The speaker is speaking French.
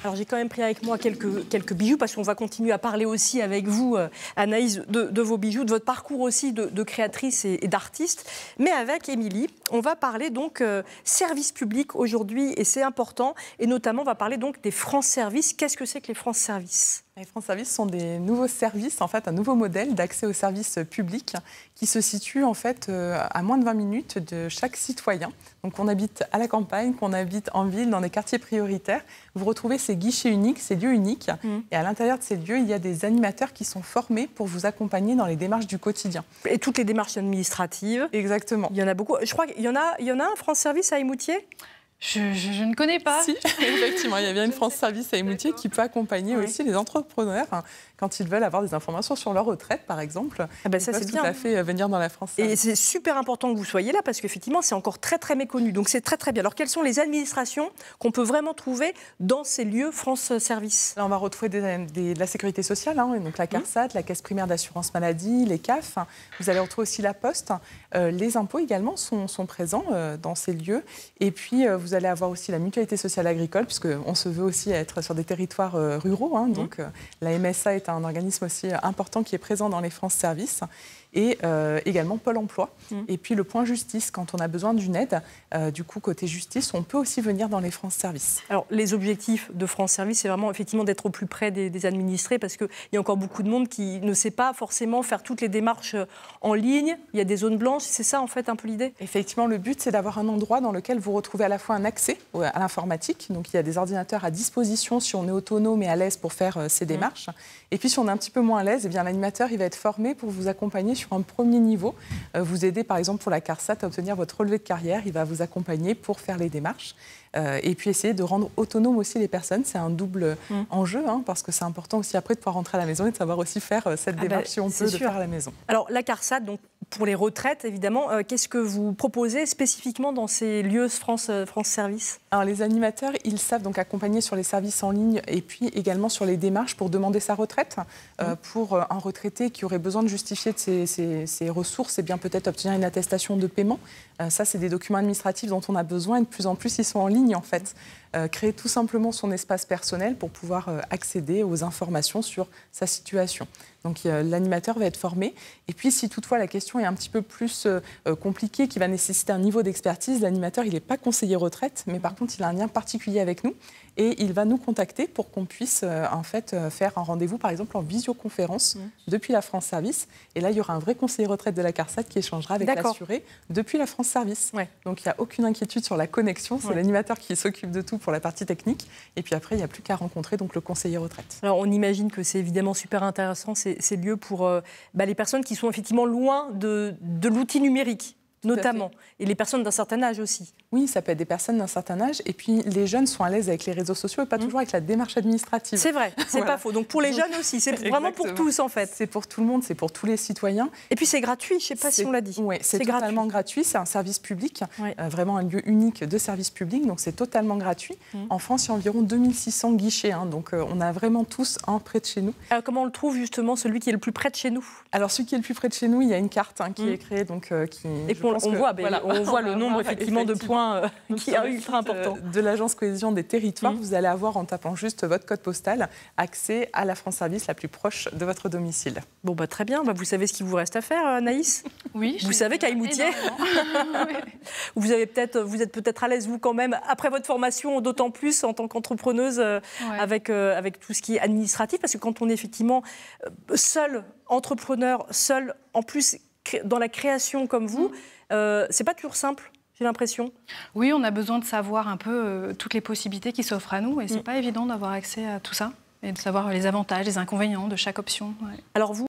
Alors j'ai quand même pris avec moi quelques bijoux parce qu'on va continuer à parler aussi avec vous, Anaïs, de vos bijoux, de votre parcours aussi de créatrice et d'artiste. Mais avec Émilie, on va parler donc service public aujourd'hui et c'est important. Et notamment, on va parler donc des France Services. Qu'est-ce que c'est que les France Services ? Les France Services sont des nouveaux services, en fait, un nouveau modèle d'accès aux services publics qui se situe en fait à moins de 20 minutes de chaque citoyen. Donc qu'on habite à la campagne, qu'on habite en ville, dans des quartiers prioritaires, vous retrouvez ces guichets uniques, ces lieux uniques. Et à l'intérieur de ces lieux, il y a des animateurs qui sont formés pour vous accompagner dans les démarches du quotidien. Et toutes les démarches administratives. Exactement. Il y en a beaucoup. Je crois qu'il y en a un France Service à Émoutier ? Je ne connais pas. Si, effectivement, il y a bien une France Service à Émoutier qui peut accompagner aussi les entrepreneurs quand ils veulent avoir des informations sur leur retraite, par exemple. Ah ben ça, ils peuvent c'est tout bien. à fait venir dans la France Service. Et c'est super important que vous soyez là parce qu'effectivement, c'est encore très, très méconnu. Donc, c'est très, très bien. Alors, quelles sont les administrations qu'on peut vraiment trouver dans ces lieux France Service ? Là, on va retrouver de la sécurité sociale, donc la CARSAT, la Caisse primaire d'assurance maladie, les CAF. Vous allez retrouver aussi la Poste. Les impôts également sont présents dans ces lieux. Et puis, vous allez avoir aussi la mutualité sociale agricole, puisqu'on se veut aussi être sur des territoires ruraux. Donc, la MSA est un organisme aussi important qui est présent dans les France Services. Et également Pôle emploi. Et puis le point justice, quand on a besoin d'une aide, du coup, côté justice, on peut aussi venir dans les France Services. Alors, les objectifs de France Service, c'est vraiment effectivement d'être au plus près des administrés, parce qu'il y a encore beaucoup de monde qui ne sait pas forcément faire toutes les démarches en ligne. Il y a des zones blanches, c'est ça en fait un peu l'idée ? Effectivement, le but, c'est d'avoir un endroit dans lequel vous retrouvez à la fois un accès à l'informatique, donc il y a des ordinateurs à disposition si on est autonome et à l'aise pour faire ces démarches. Et puis si on est un petit peu moins à l'aise, eh bien l'animateur il va être formé pour vous accompagner sur un premier niveau, vous aider par exemple pour la CARSAT à obtenir votre relevé de carrière, il va vous accompagner pour faire les démarches. Et puis essayer de rendre autonomes aussi les personnes. C'est un double enjeu, parce que c'est important aussi après de pouvoir rentrer à la maison et de savoir aussi faire cette démarche si on peut de faire à la maison. Alors la CARSAT, donc pour les retraites évidemment, qu'est-ce que vous proposez spécifiquement dans ces lieux France Service ? Alors les animateurs, ils savent donc accompagner sur les services en ligne et puis également sur les démarches pour demander sa retraite. Pour un retraité qui aurait besoin de justifier de ses ressources, et bien peut-être obtenir une attestation de paiement. Ça, c'est des documents administratifs dont on a besoin et de plus en plus, ils sont en ligne en fait. Créer tout simplement son espace personnel pour pouvoir accéder aux informations sur sa situation. Donc l'animateur va être formé. Et puis si toutefois la question est un petit peu plus compliquée, qui va nécessiter un niveau d'expertise, l'animateur il n'est pas conseiller retraite, mais par contre il a un lien particulier avec nous. Et il va nous contacter pour qu'on puisse en fait faire un rendez-vous, par exemple en visioconférence depuis la France Service. Et là, il y aura un vrai conseiller retraite de la CARSAT qui échangera avec l'assuré depuis la France Service. Donc il n'y a aucune inquiétude sur la connexion. C'est l'animateur qui s'occupe de tout pour la partie technique. Et puis après, il n'y a plus qu'à rencontrer donc, le conseiller retraite. Alors on imagine que c'est évidemment super intéressant ces lieux pour les personnes qui sont effectivement loin de l'outil numérique. Notamment, et les personnes d'un certain âge aussi. Oui, ça peut être des personnes d'un certain âge, et puis les jeunes sont à l'aise avec les réseaux sociaux et pas toujours avec la démarche administrative. C'est vrai, c'est pas faux. Donc pour les jeunes aussi, c'est vraiment pour tous en fait. C'est pour tout le monde, c'est pour tous les citoyens. Et puis c'est gratuit, je ne sais pas si on l'a dit. Oui, c'est totalement gratuit, c'est un service public, vraiment un lieu unique de service public, donc c'est totalement gratuit. En France, il y a environ 2600 guichets, donc on a vraiment tous un près de chez nous. Alors comment on le trouve justement, celui qui est le plus près de chez nous ? Alors celui qui est le plus près de chez nous, il y a une carte qui est créée, donc qui... On voit le nombre effectivement de points qui est ultra important. De l'Agence Cohésion des Territoires, vous allez avoir en tapant juste votre code postal accès à la France Service la plus proche de votre domicile. Bon très bien, vous savez ce qu'il vous reste à faire, Anaïs ? Oui. Vous savez qu'à Émoutier, vous êtes peut-être à l'aise vous quand même après votre formation, d'autant plus en tant qu'entrepreneuse avec tout ce qui est administratif, parce que quand on est effectivement seul entrepreneur, seul en plus dans la création comme vous, c'est pas toujours simple, j'ai l'impression. Oui, on a besoin de savoir un peu toutes les possibilités qui s'offrent à nous et c'est pas évident d'avoir accès à tout ça et de savoir les avantages, les inconvénients de chaque option. Alors vous,